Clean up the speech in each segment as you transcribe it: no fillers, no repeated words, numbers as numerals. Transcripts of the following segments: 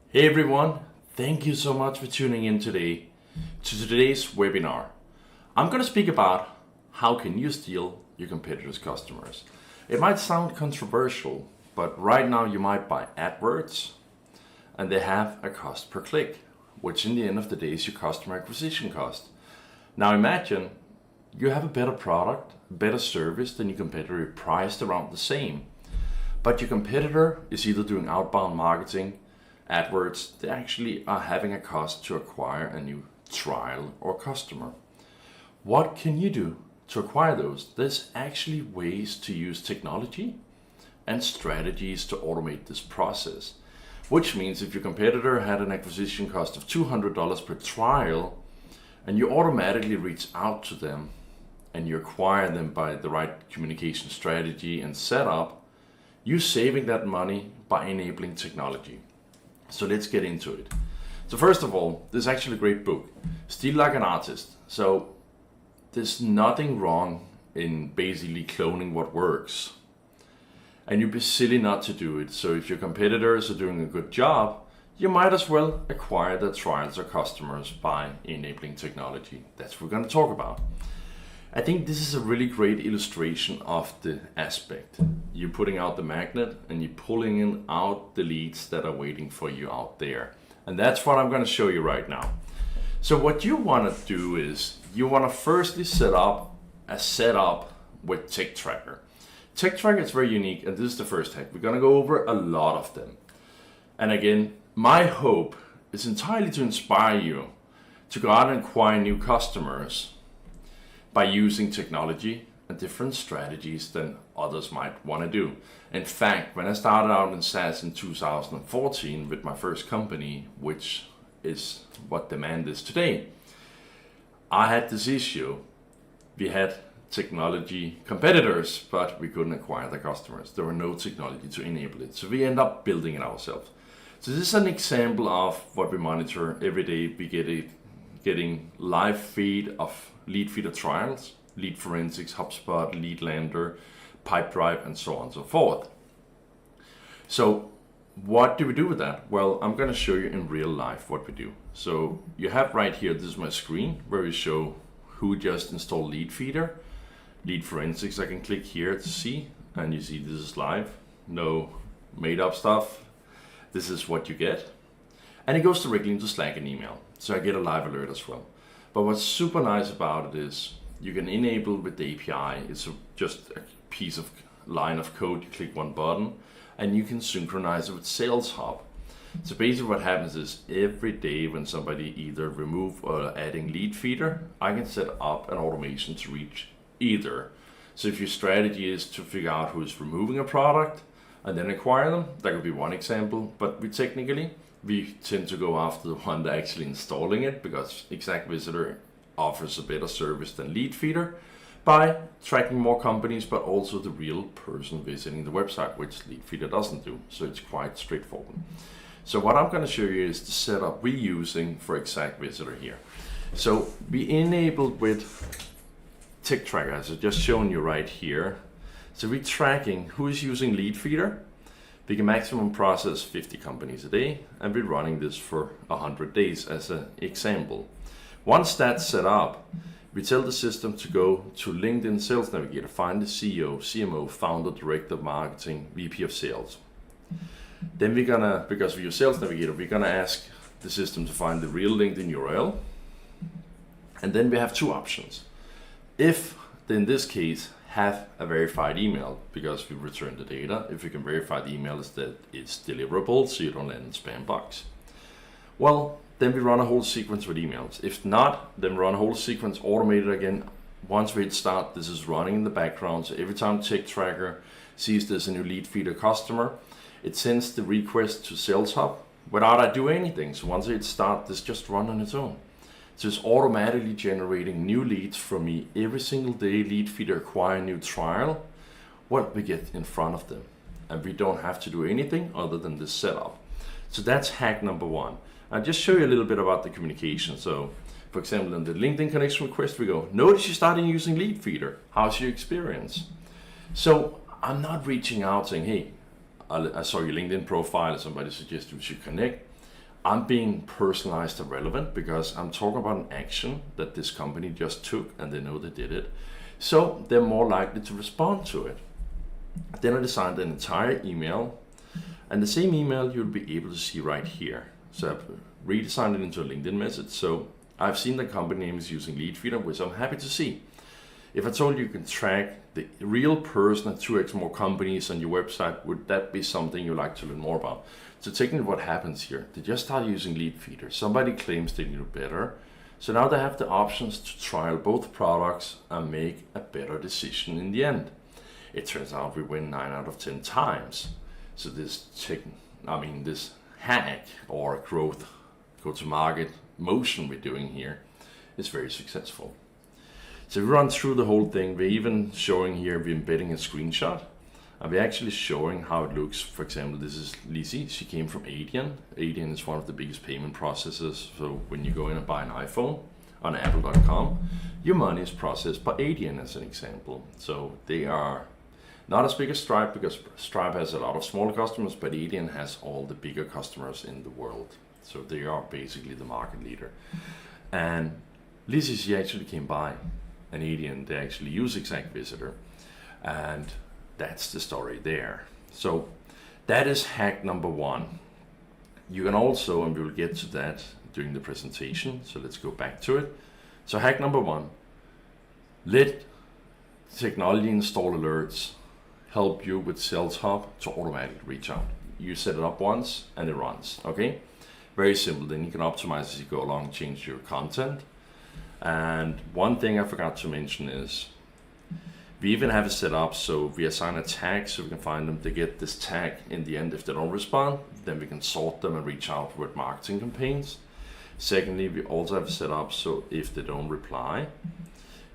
Hey everyone, thank you so much for tuning in today to today's webinar. I'm going to speak about how can you steal your competitors' customers. It might sound controversial, but right now you might buy AdWords and they have a cost per click, which in the end of the day is your customer acquisition cost. Now imagine you have a better product, a better service than your competitor, priced around the same, but your competitor is either doing outbound marketing, AdWords, they actually are having a cost to acquire a new trial or customer. What can you do to acquire those? There's actually ways to use technology and strategies to automate this process, which means if your competitor had an acquisition cost of $200 per trial and you automatically reach out to them and you acquire them by the right communication strategy and setup, you're saving that money by enabling technology. So let's get into it. So first of all, this is actually a great book, Steal Like an Artist. So there's nothing wrong in basically cloning what works. And you'd be silly not to do it. So if your competitors are doing a good job, you might as well acquire their trials or customers by enabling technology. That's what we're going to talk about. I think this is a really great illustration of the aspect. You're putting out the magnet and you're pulling in out the leads that are waiting for you out there. And that's what I'm going to show you right now. So what you want to do is you want to firstly set up a setup with TechTracker. TechTracker is very unique, and this is the first hack. We're going to go over a lot of them. And again, my hope is entirely to inspire you to go out and acquire new customers by using technology and different strategies than others might want to do. In fact, when I started out in SaaS in 2014 with my first company, which is what demand is today, I had this issue. We had technology competitors, but we couldn't acquire the customers. There were no technology to enable it. So we end up building it ourselves. So this is an example of what we monitor every day. We getting live feed of Leadfeeder trials, Leadforensics, HubSpot, Leadlander, Pipedrive, and so on and so forth. So what do we do with that? Well, I'm going to show you in real life what we do. So you have right here, this is my screen where we show who just installed Leadfeeder. Leadforensics, I can click here to see, and you see this is live, no made up stuff. This is what you get. And it goes directly into Slack and email. So I get a live alert as well. But what's super nice about it is you can enable with the API. It's just a piece of line of code. You click one button and you can synchronize it with Sales Hub. So basically what happens is every day when somebody either remove or adding Leadfeeder, I can set up an automation to reach either. So if your strategy is to figure out who's removing a product and then acquire them, that could be one example. But we tend to go after the one that actually installing it, because ExactVisitor offers a better service than Leadfeeder by tracking more companies, but also the real person visiting the website, which Leadfeeder doesn't do. So it's quite straightforward. So what I'm going to show you is the setup we're using for ExactVisitor here. So we enabled with TechTracker, as I've just shown you right here. So we're tracking who is using Leadfeeder. We can maximum process 50 companies a day, and we're running this for 100 days as an example. Once that's set up, we tell the system to go to LinkedIn Sales Navigator, find the CEO, CMO, founder, director of marketing, VP of sales. Then we're gonna, because we use Sales Navigator, we're gonna ask the system to find the real LinkedIn URL. And then we have two options. If, in this case, have a verified email, because we return the data. If you can verify the email is that it's deliverable, so you don't land in spam box. Well, then we run a whole sequence with emails. If not, then we run a whole sequence automated again. Once we hit start, this is running in the background. So every time TechTracker sees there's a new Leadfeeder customer, it sends the request to Sales Hub without I do anything. So once I hit start, this just runs on its own. So it's automatically generating new leads for me every single day. Leadfeeder acquire a new trial, what we get in front of them. And we don't have to do anything other than this setup. So that's hack number one. I'll just show you a little bit about the communication. So for example, in the LinkedIn connection request, we go, notice you're starting using Leadfeeder. How's your experience? So I'm not reaching out saying, hey, I saw your LinkedIn profile, somebody suggested we should connect. I'm being personalized and relevant because I'm talking about an action that this company just took and they know they did it. So they're more likely to respond to it. Then I designed an entire email, and the same email you'll be able to see right here. So I've redesigned it into a LinkedIn message. So I've seen the company name is using Leadfeeder, which I'm happy to see. If I told you can track the real person at 2x more companies on your website, would that be something you'd like to learn more about? So technically what happens here, they just start using Leadfeeder. Somebody claims they knew better. So now they have the options to trial both products and make a better decision in the end. It turns out we win 9 out of 10 times. So this hack or growth go-to-market motion we're doing here is very successful. So we run through the whole thing. We're even showing here, we're embedding a screenshot. And we're actually showing how it looks. For example, this is Lizzie. She came from Adyen. Adyen is one of the biggest payment processors. So when you go in and buy an iPhone on apple.com, your money is processed by Adyen as an example. So they are not as big as Stripe because Stripe has a lot of smaller customers, but Adyen has all the bigger customers in the world. So they are basically the market leader. And Lizzie, she actually came by an Adyen. They actually use ExactVisitor. And that's the story there. So that is hack number 1. You can also, and we will get to that during the presentation, so let's go back to it. So hack number 1, let technology install alerts help you with Sales Hub to automatically reach out. You set it up once and it runs, okay? Very simple. Then you can optimize as you go along, change your content. And one thing I forgot to mention is we even have it set up so we assign a tag so we can find them. They get this tag in the end. If they don't respond, then we can sort them and reach out with marketing campaigns. Secondly, we also have it set up so if they don't reply,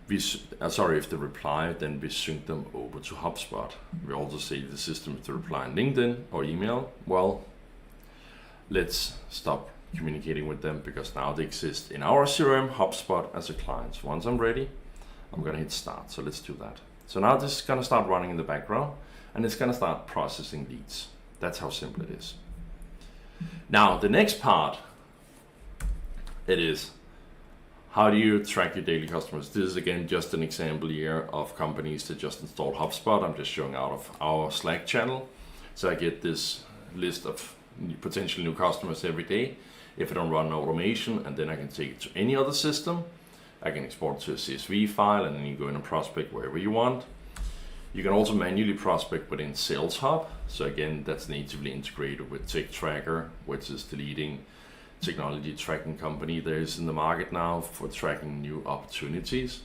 if they reply, then we sync them over to HubSpot. We also say the system to reply in LinkedIn or email. Well, let's stop communicating with them because now they exist in our CRM HubSpot as a client. So once I'm ready, I'm gonna hit start. So let's do that. So now this is gonna start running in the background and it's gonna start processing leads. That's how simple it is. Now the next part, it is how do you track your daily customers? This is again just an example here of companies that just installed HubSpot. I'm just showing out of our Slack channel. So I get this list of potential new customers every day. If I don't run an automation, and then I can take it to any other system. I can export to a CSV file and then you go in and prospect wherever you want. You can also manually prospect within Sales Hub. So again, that's natively integrated with Tech Tracker, which is the leading technology tracking company there is in the market now for tracking new opportunities.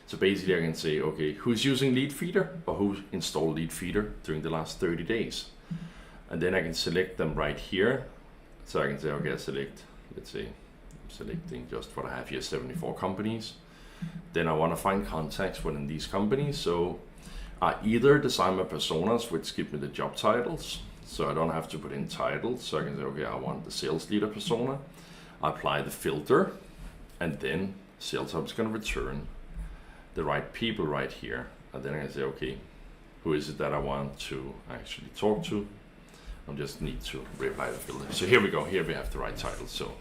So basically I can say, okay, who's using Leadfeeder or who installed Leadfeeder during the last 30 days? And then I can select them right here. So I can say, okay, let's say, I'm selecting just what I have here, 74 companies. Then I want to find contacts within these companies. So I either design my personas, which give me the job titles. So I don't have to put in titles. So I can say, okay, I want the sales leader persona. I apply the filter, and then Sales Hub is going to return the right people right here. And then I can say, okay, who is it that I want to actually talk to? I just need to reapply the filter. So here we go. Here we have the right title. So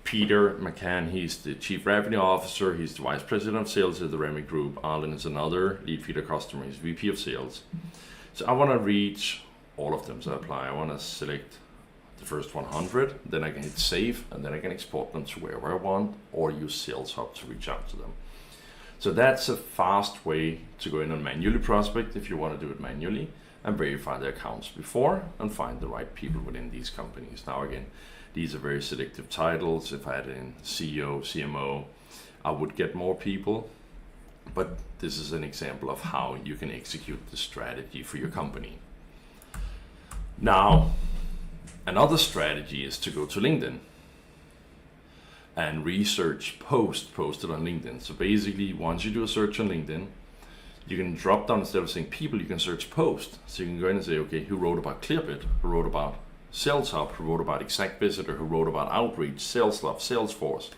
Peter McCann, he's the Chief Revenue Officer. He's the Vice President of Sales at the Remy Group. Arlen is another Leadfeeder customer. He's VP of Sales. So I want to reach all of them. So I apply. I want to select the first 100. Then I can hit save, and then I can export them to wherever I want or use Sales Hub to reach out to them. So that's a fast way to go in and manually prospect if you want to do it manually, and verify the accounts before and find the right people within these companies. Now again, these are very selective titles. If I had in CEO, CMO, I would get more people, but this is an example of how you can execute the strategy for your company. Now, another strategy is to go to LinkedIn and research posted on LinkedIn. So basically, once you do a search on LinkedIn, you can drop down, instead of saying people, you can search post. So you can go in and say, okay, who wrote about Clearbit, who wrote about Sales Hub, who wrote about ExactVisitor, who wrote about Outreach, Sales Love, Salesforce,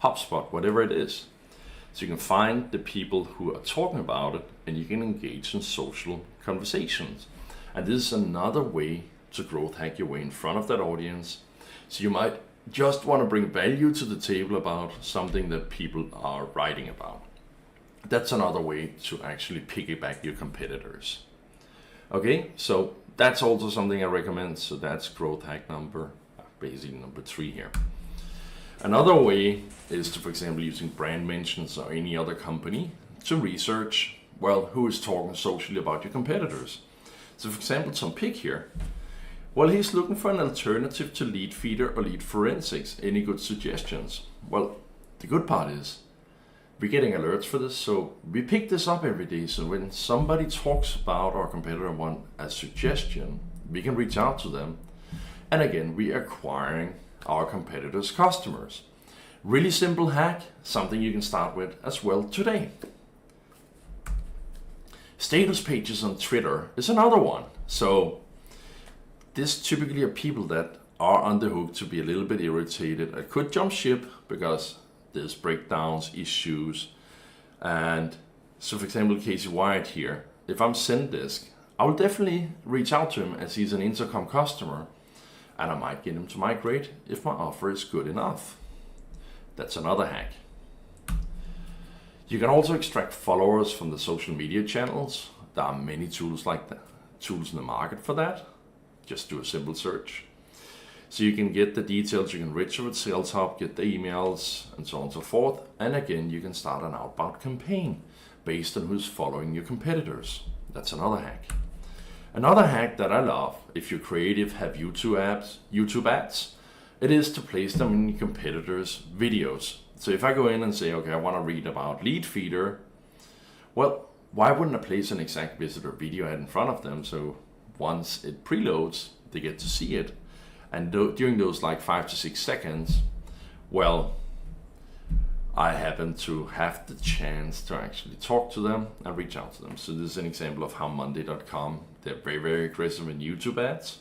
HubSpot, whatever it is. So you can find the people who are talking about it, and you can engage in social conversations. And this is another way to growth hack your way in front of that audience So you might just want to bring value to the table about something that people are writing about. That's another way to actually piggyback your competitors. Okay, so that's also something I recommend. So that's growth hack basically number 3 here. Another way is to, for example, using brand mentions or any other company to research, well, who is talking socially about your competitors. So for example, Tom Pick here, well, he's looking for an alternative to Leadfeeder or Leadforensics. Any good suggestions? Well, the good part is we're getting alerts for this, so we pick this up every day. So when somebody talks about our competitor and want a suggestion, we can reach out to them. And again, we are acquiring our competitors' customers. Really simple hack, something you can start with as well today. Status pages on Twitter is another one. So this typically are people that are on the hook to be a little bit irritated. I could jump ship because there's breakdowns, issues. And so for example, Casey Wyatt here, if I'm Zendesk, I will definitely reach out to him as he's an Intercom customer, and I might get him to migrate if my offer is good enough. That's another hack. You can also extract followers from the social media channels. There are many tools like that, tools in the market for that. Just do a simple search. So you can get the details, you can reach with Sales Hub, get the emails, and so on and so forth. And again, you can start an outbound campaign based on who's following your competitors. That's another hack. Another hack that I love, if you're creative, have YouTube ads, it is to place them in your competitors' videos. So if I go in and say, okay, I want to read about Leadfeeder, well, why wouldn't I place an ExactVisitor video ad in front of them? So once it preloads, they get to see it. And during those like 5 to 6 seconds, well, I happen to have the chance to actually talk to them and reach out to them. So this is an example of how Monday.com, they're very, very aggressive in YouTube ads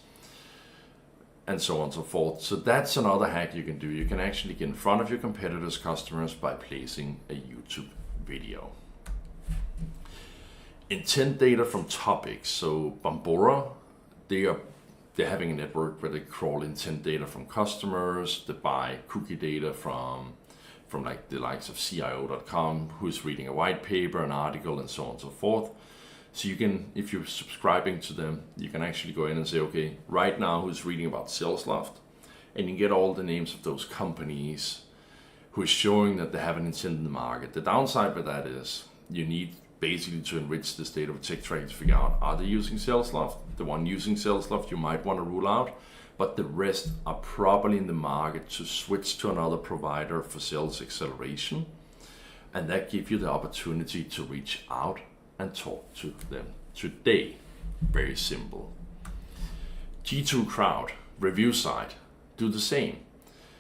and so on and so forth. So that's another hack you can do. You can actually get in front of your competitors' customers by placing a YouTube video. Intent data from topics. So Bambora, they're having a network where they crawl intent data from customers, they buy cookie data from like the likes of CIO.com, who's reading a white paper, an article, and so on and so forth. So you can, if you're subscribing to them, you can actually go in and say, okay, right now who's reading about SalesLoft, and you get all the names of those companies who is showing that they have an intent in the market. The downside with that is you need basically to enrich this data with tech tracking to figure out, are they using SalesLoft? The one using SalesLoft you might want to rule out, but the rest are probably in the market to switch to another provider for sales acceleration. And that gives you the opportunity to reach out and talk to them today. Very simple. G2 Crowd, review site, do the same.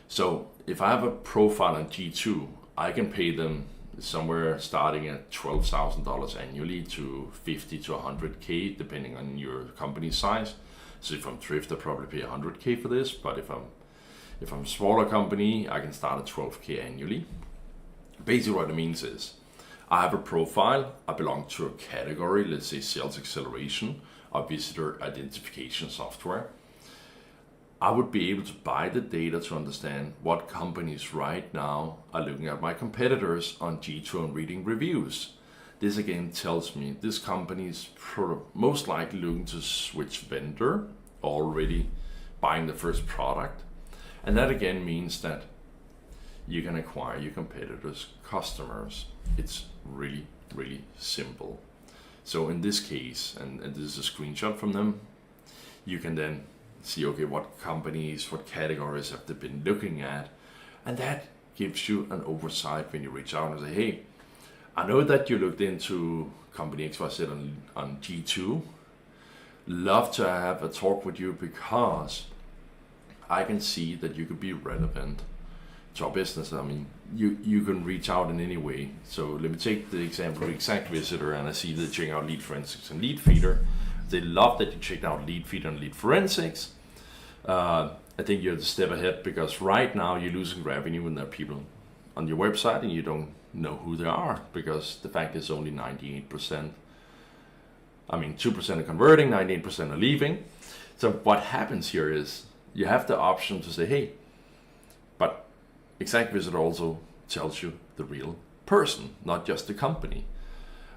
So if I have a profile on G2, I can pay them somewhere starting at $12,000 annually to 50 to 100K, depending on your company size. So if I'm Thrift, I probably pay 100K for this, but if I'm a smaller company, I can start at 12K annually. Basically what it means is, I have a profile, I belong to a category, let's say sales acceleration or visitor identification software. I would be able to buy the data to understand what companies right now are looking at my competitors on G2 and reading reviews. This again tells me this company is most likely looking to switch vendor, already buying the first product. And that again means that you can acquire your competitors' customers. It's really, really simple. So in this case, and this is a screenshot from them, you can then see, okay, what companies, what categories have they been looking at? And that gives you an oversight when you reach out and say, hey, I know that you looked into company XYZ on G2. Love to have a talk with you because I can see that you could be relevant to our business. I mean, you can reach out in any way. So let me take the example of ExactVisitor, and I see that checking out Leadforensics and Leadfeeder. They love that you checked out Leadfeeder and Leadforensics. I think you're the step ahead because right now you're losing revenue when there are people on your website and you don't know who they are, because the fact is only 98%. I mean, 2% are converting, 98% are leaving. So what happens here is you have the option to say, hey, but ExactVisitor also tells you the real person, not just the company.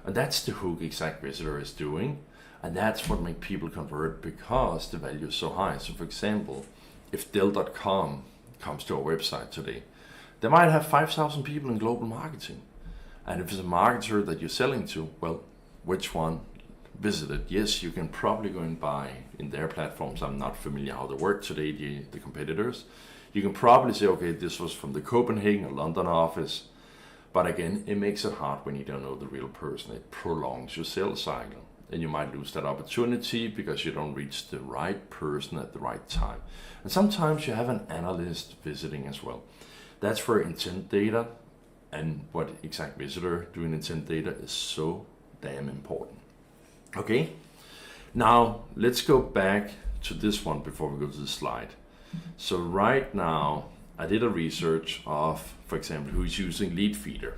And that's the hook ExactVisitor is doing. And that's what makes people convert, because the value is so high. So for example, if Dell.com comes to our website today, they might have 5,000 people in global marketing. And if it's a marketer that you're selling to, well, which one visited? Yes, you can probably go and buy in their platforms. I'm not familiar how they work today, the competitors. You can probably say, okay, this was from the Copenhagen or London office. But again, it makes it hard when you don't know the real person. It prolongs your sales cycle. And you might lose that opportunity because you don't reach the right person at the right time. And sometimes you have an analyst visiting as well. That's for intent data. And what ExactVisitor doing intent data is so damn important. Okay, now let's go back to this one before we go to the slide. So right now, I did a research of, for example, who's using Leadfeeder.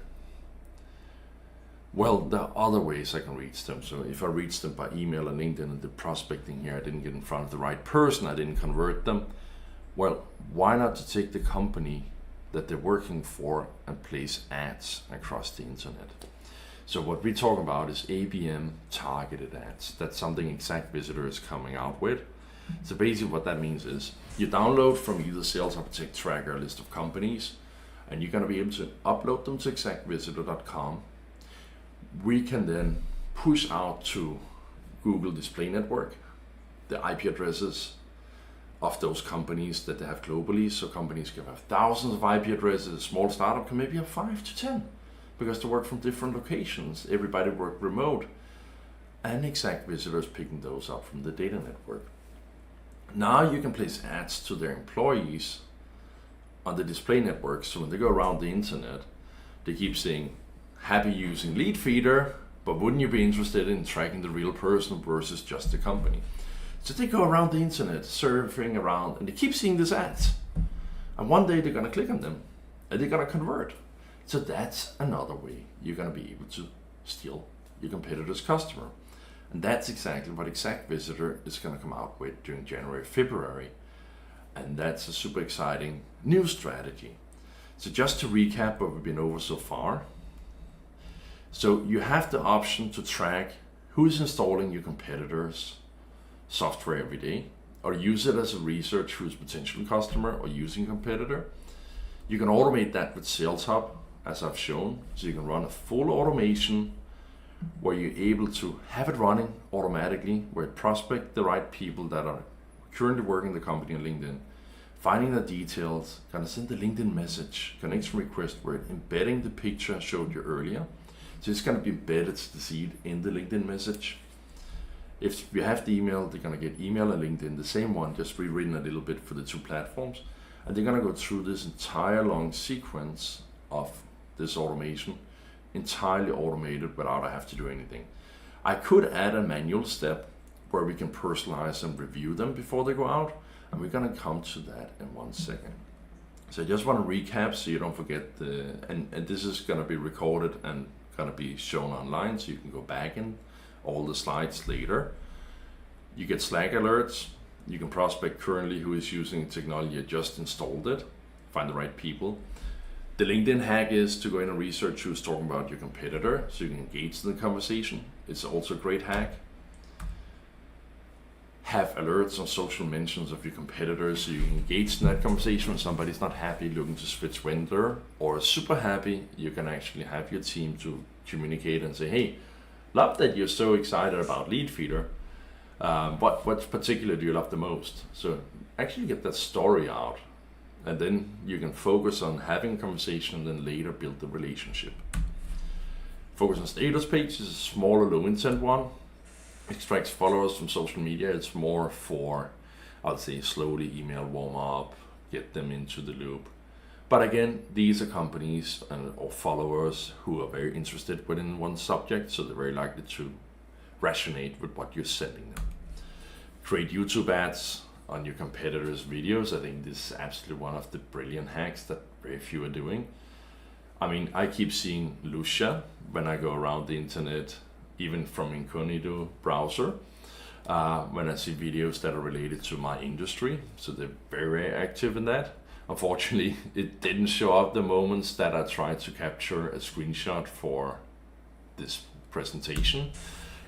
Well, there are other ways I can reach them. So if I reach them by email and LinkedIn and the prospecting here, I didn't get in front of the right person, I didn't convert them. Well, why not to take the company that they're working for and place ads across the internet? So what we talk about is ABM targeted ads. That's something ExactVisitor is coming out with. So basically what that means is you download from either Sales Architect Tracker a list of companies, and you're going to be able to upload them to ExactVisitor.com. We can then push out to Google Display Network the IP addresses of those companies that they have globally. So companies can have thousands of IP addresses. A small startup can maybe have 5 to 10 because they work from different locations. Everybody work remote. And ExactVisitor is picking those up from the data network. Now you can place ads to their employees on the display network. So when they go around the internet, they keep saying, happy using Leadfeeder, but wouldn't you be interested in tracking the real person versus just the company? So they go around the internet, surfing around, and they keep seeing these ads. And one day they're going to click on them, and they're going to convert. So that's another way you're going to be able to steal your competitor's customer. And that's exactly what ExactVisitor is going to come out with during January, February. And that's a super exciting new strategy. So just to recap what we've been over so far. So you have the option to track who is installing your competitors' software every day, or use it as a research who's a potential customer or using competitor. You can automate that with Sales Hub, as I've shown. So you can run a full automation where you're able to have it running automatically, where it prospect the right people that are currently working the company on LinkedIn, finding the details, gonna send the LinkedIn message, connection request, where it's embedding the picture I showed you earlier. So it's going to be embedded to see it in the LinkedIn message. If you have the email, they're going to get email and LinkedIn, the same one, just rewritten a little bit for the two platforms. And they're going to go through this entire long sequence of this automation, entirely automated without I have to do anything. I could add a manual step where we can personalize and review them before they go out. And we're going to come to that in 1 second. So I just want to recap so you don't forget and this is going to be recorded and going to be shown online, so you can go back in all the slides later. You get Slack alerts. You can prospect currently who is using technology. You just installed it. Find the right people. The LinkedIn hack is to go in and research who's talking about your competitor, so you can engage in the conversation. It's also a great hack. Have alerts on social mentions of your competitors, so you can engage in that conversation when somebody's not happy looking to switch vendor, or super happy. You can actually have your team to communicate and say, hey, love that you're so excited about Leadfeeder. What particular do you love the most? So actually get that story out, and then you can focus on having a conversation and then later build the relationship. Focus on status page is a smaller low intent one. Extracts followers from social media. It's more for, I'd say, slowly email warm up, get them into the loop. But again, these are companies or followers who are very interested within one subject, so they're very likely to resonate with what you're sending them. Create YouTube ads on your competitors' videos. I think this is absolutely one of the brilliant hacks that very few are doing. I mean, I keep seeing Lucia when I go around the internet, even from incognito browser. when I see videos that are related to my industry. So they're very, very active in that. Unfortunately, it didn't show up the moments that I tried to capture a screenshot for this presentation.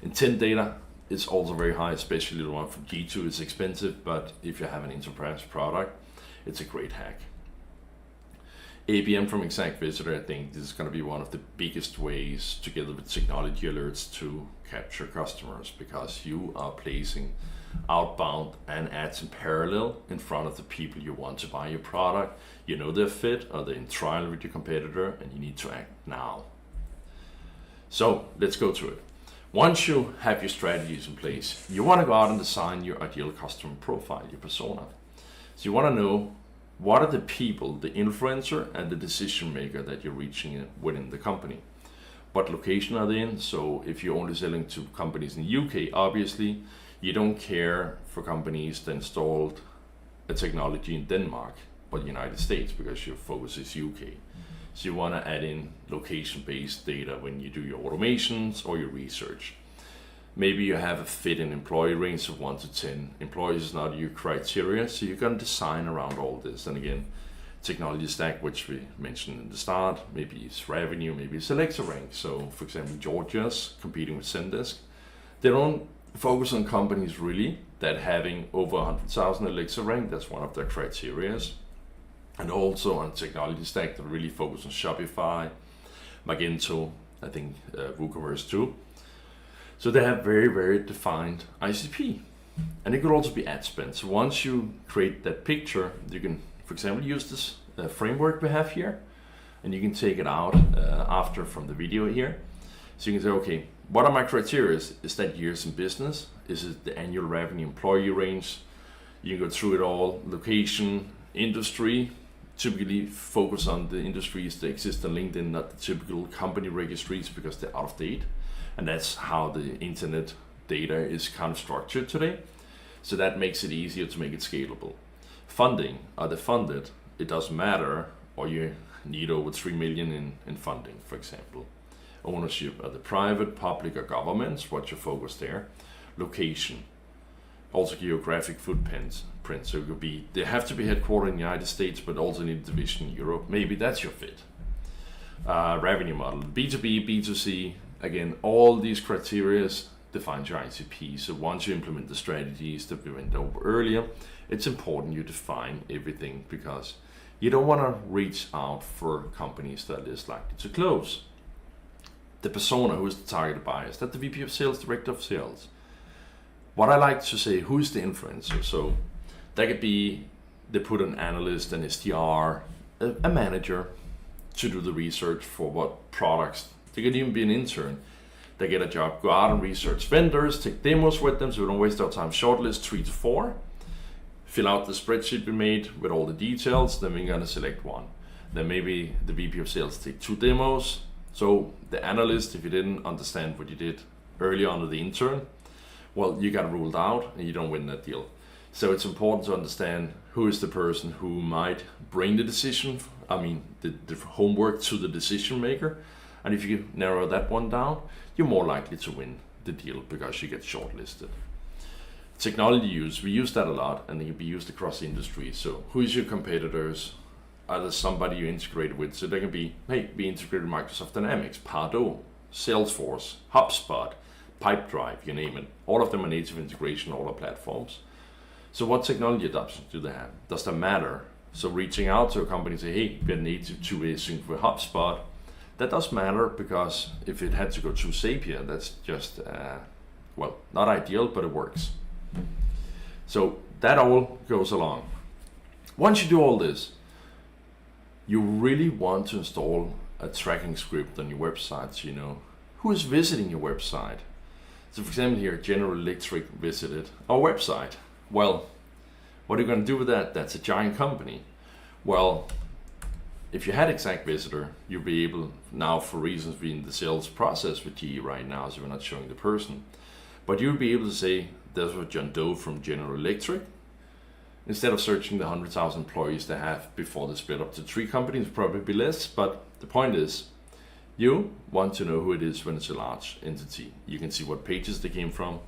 Intent data is also very high, especially the one from G2. It's expensive, but if you have an enterprise product, it's a great hack. ABM from ExactVisitor, I think this is going to be one of the biggest ways, together with technology alerts, to capture customers, because you are placing outbound and ads in parallel in front of the people you want to buy your product. You know they're fit or they're in trial with your competitor, and you need to act now. So let's go to it. Once you have your strategies in place, you want to go out and design your ideal customer profile, your persona. So you want to know what are the people, the influencer and the decision maker that you're reaching within the company. What location are they in? So if you're only selling to companies in the UK, obviously you don't care for companies that installed a technology in Denmark or the United States, because your focus is UK. So you want to add in location-based data when you do your automations or your research. Maybe you have a fit in employee range of 1 to 10. Employees is not your criteria, so you're going to design around all this. And again, technology stack, which we mentioned in the start, maybe it's revenue, maybe it's Alexa rank. So for example, Georgia's competing with Zendesk. They don't focus on companies really that having over 100,000 Alexa rank. That's one of their criteria. And also on technology stack, they really focus on Shopify, Magento, I think WooCommerce too. So they have very, very defined ICP. And it could also be ad spend. So once you create that picture, you can, for example, use this framework we have here, and you can take it out after from the video here. So you can say, okay, what are my criteria? Is that years in business? Is it the annual revenue employee range? You can go through it all, location, industry. Typically focus on the industries that exist on LinkedIn, not the typical company registries, because they're out of date. And that's how the internet data is kind of structured today. So that makes it easier to make it scalable. Funding, are they funded? It doesn't matter, or you need over 3 million in funding, for example. Ownership, are they private, public, or governments? What's your focus there? Location, also geographic footprints. So it could be, they have to be headquartered in the United States, but also need a division in Europe. Maybe that's your fit. Revenue model, B2B, B2C. Again, all these criteria define your ICP. So once you implement the strategies that we went over earlier, it's important you define everything, because you don't want to reach out for companies that are less likely to close. The persona, who is the target buyer? Is that the VP of sales, director of sales? What I like to say, who is the influencer? So that could be, they put an analyst, an SDR, a manager to do the research for what products. They could even be an intern. They get a job, go out and research vendors, take demos with them so we don't waste our time. Shortlist 3 to 4. Fill out the spreadsheet we made with all the details, then we're gonna select one. Then maybe the VP of sales take 2 demos. So the analyst, if you didn't understand what you did earlier on with the intern, well, you got ruled out and you don't win that deal. So it's important to understand who is the person who might bring the decision, the homework to the decision maker. And if you narrow that one down, you're more likely to win the deal because you get shortlisted. Technology use, we use that a lot, and it can be used across industries. So who is your competitors? Are there somebody you integrate with? So they can be, hey, we integrated Microsoft Dynamics, Pardot, Salesforce, HubSpot, Pipedrive, you name it. All of them are native integration, all our platforms. So what technology adoption do they have? Does that matter? So reaching out to a company and say, hey, we're native two-way sync with HubSpot, that does matter, because if it had to go through Zapier, that's just, not ideal, but it works. So that all goes along. Once you do all this, you really want to install a tracking script on your website so you know who is visiting your website. So for example here, General Electric visited our website. Well, what are you going to do with that? That's a giant company. Well, if you had ExactVisitor, you'll be able now, for reasons being the sales process with GE right now, so we're not showing the person, but you'll be able to say, there's what John Doe from General Electric. Instead of searching the 100,000 employees they have before they split up to 3 companies, probably be less, but the point is, you want to know who it is when it's a large entity. You can see what pages they came from.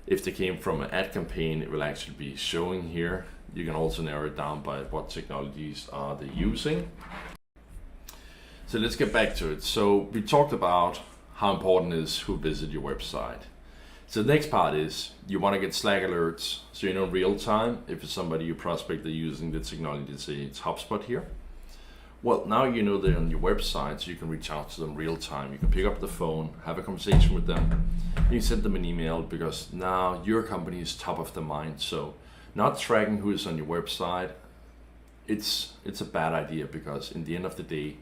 If they came from an ad campaign, it will actually be showing here. You can also narrow it down by what technologies are they using. So let's get back to it. So we talked about how important it is who visit your website. So the next part is you want to get Slack alerts, so you know in real time if it's somebody you prospect they're using the technology, say it's HubSpot here. Well, now you know they're on your website, so you can reach out to them real time. You can pick up the phone, have a conversation with them. You send them an email because now your company is top of the mind. So not tracking who is on your website, it's a bad idea, because in the end of the day,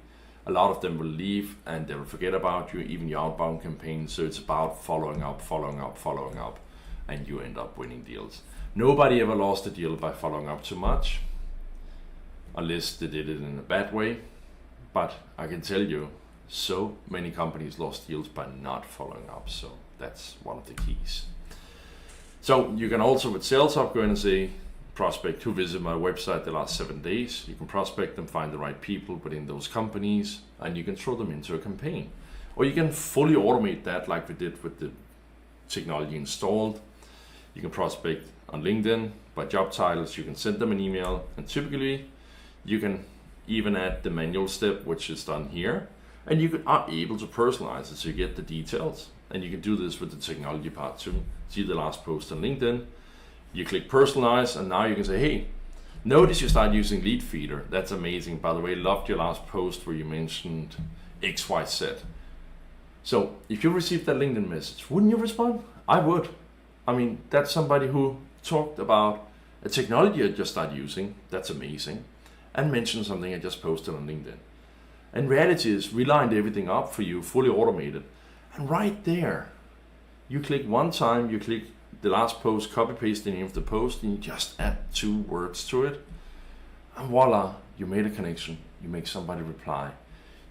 a lot of them will leave and they will forget about you, even your outbound campaign. So it's about following up, and you end up winning deals. Nobody ever lost a deal by following up too much, unless they did it in a bad way. But I can tell you, so many companies lost deals by not following up. So that's one of the keys. So you can also with Sales Hub go in and say, prospect who visited my website the last 7 days. You can prospect them, find the right people within those companies, and you can throw them into a campaign. Or you can fully automate that like we did with the technology installed. You can prospect on LinkedIn by job titles. You can send them an email, and typically you can even add the manual step, which is done here, and you are able to personalize it so you get the details. And you can do this with the technology part too. See the last post on LinkedIn. You click personalize, and now you can say, hey, notice you start using Leadfeeder. That's amazing. By the way, loved your last post where you mentioned XYZ. So if you received that LinkedIn message, wouldn't you respond? I would. I mean, that's somebody who talked about a technology I just started using. That's amazing. And mentioned something I just posted on LinkedIn. And reality is we lined everything up for you, fully automated. And right there, you click one time, you click the last post, copy paste the name of the post, and you just add 2 words to it, and voila, you made a connection. You make somebody reply.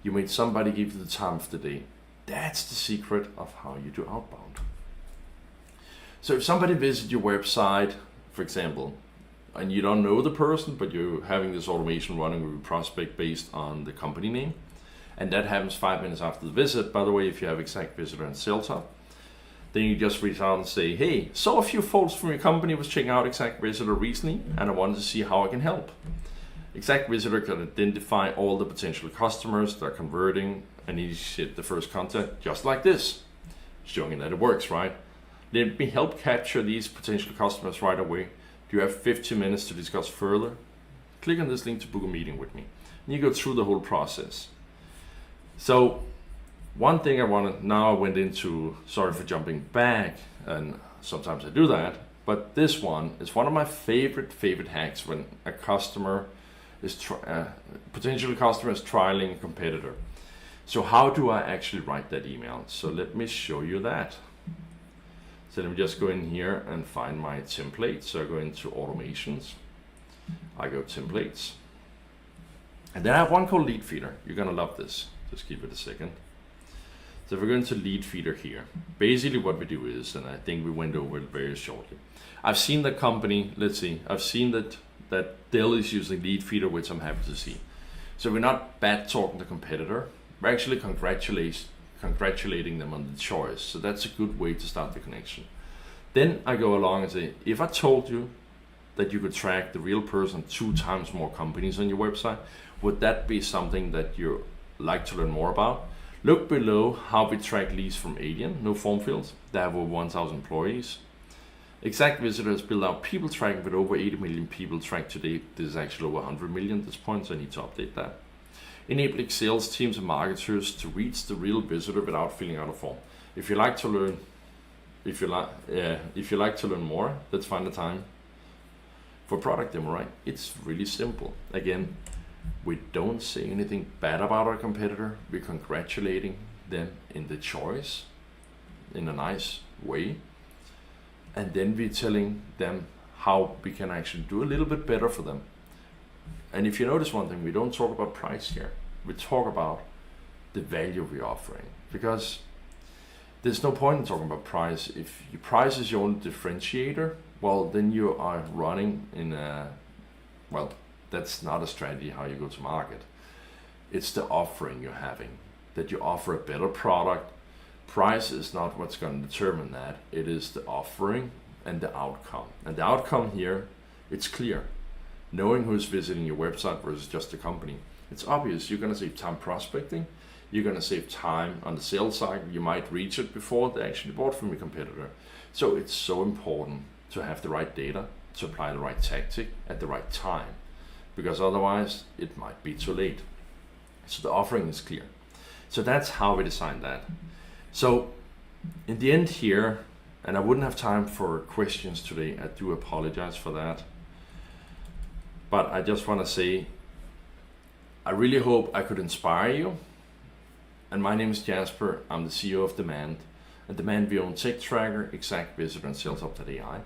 You made somebody give you the time of the day. That's the secret of how you do outbound. So if somebody visits your website, for example, and you don't know the person, but you're having this automation running with a prospect based on the company name, and that happens 5 minutes after the visit. By the way, if you have ExactVisitor and Sales Hub, then you just reach out and say, hey, saw a few folks from your company was checking out ExactVisitor recently, and I wanted to see how I can help. ExactVisitor can identify all the potential customers that are converting and initiate the first contact just like this, showing that it works, right? Let me help capture these potential customers right away. Do you have 15 minutes to discuss further? Click on this link to book a meeting with me. And you go through the whole process. So one thing I went into, sorry for jumping back, and sometimes I do that, but this one is one of my favorite hacks when a customer is potential customer is trialing a competitor. So how do I actually write that email? So let me show you that. So let me just go in here and find my template. So I go into automations, I go templates, and then I have one called Leadfeeder. You're gonna love this. Just give it a second. So if we're going to Leadfeeder here, basically what we do is, and I think we went over it very shortly. I've seen the company, let's see, I've seen that Dell is using Leadfeeder, which I'm happy to see. So we're not bad talking the competitor, we're actually congratulating them on the choice. So that's a good way to start the connection. Then I go along and say, if I told you that you could track the real person 2 times more companies on your website, would that be something that you like to learn more about? Look below how we track leads from Alien, no form fields. They have over 1,000 employees. ExactVisitor has built out people tracking with over 80 million people tracked today. This is actually over 100 million at this point, so I need to update that. Enabling sales teams and marketers to reach the real visitor without filling out a form. If you like to learn, if you like to learn more, let's find the time for product demo, right? It's really simple. Again, we don't say anything bad about our competitor. We're congratulating them in the choice in a nice way. And then we're telling them how we can actually do a little bit better for them. And if you notice one thing, we don't talk about price here. We talk about the value we're offering, because there's no point in talking about price. If your price is your only differentiator, well, then you are running in a, well, that's not a strategy how you go to market. It's the offering you're having, that you offer a better product price is not what's going to determine that. It is the offering and the outcome. And the outcome here, it's clear. Knowing who's visiting your website versus just the company. It's obvious you're going to save time prospecting. You're going to save time on the sales cycle. You might reach it before they actually bought from your competitor. So it's so important to have the right data, to apply the right tactic at the right time, because otherwise it might be too late. So the offering is clear. So that's how we designed that. So in the end here, and I wouldn't have time for questions today, I do apologize for that. But I just want to say, I really hope I could inspire you. And my name is Jasper, I'm the CEO of Demand. At Demand we own Tech Tracker, ExactVisitor and SalesUp.ai.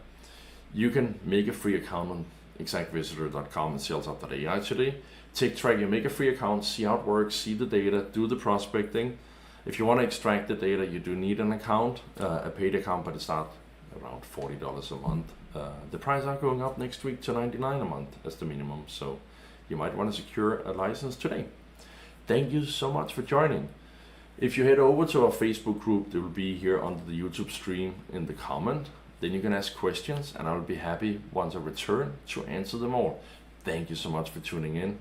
You can make a free account on ExactVisitor.com and SalesUp.ai today. Tech Tracker, make a free account, see how it works, see the data, do the prospecting. If you want to extract the data, you do need an account, a paid account, but it's not around $40 a month. The prices are going up next week to $99 a month as the minimum, so you might want to secure a license today. Thank you so much for joining. If you head over to our Facebook group, there will be here under the YouTube stream in the comment. Then you can ask questions and I will be happy once I return to answer them all. Thank you so much for tuning in.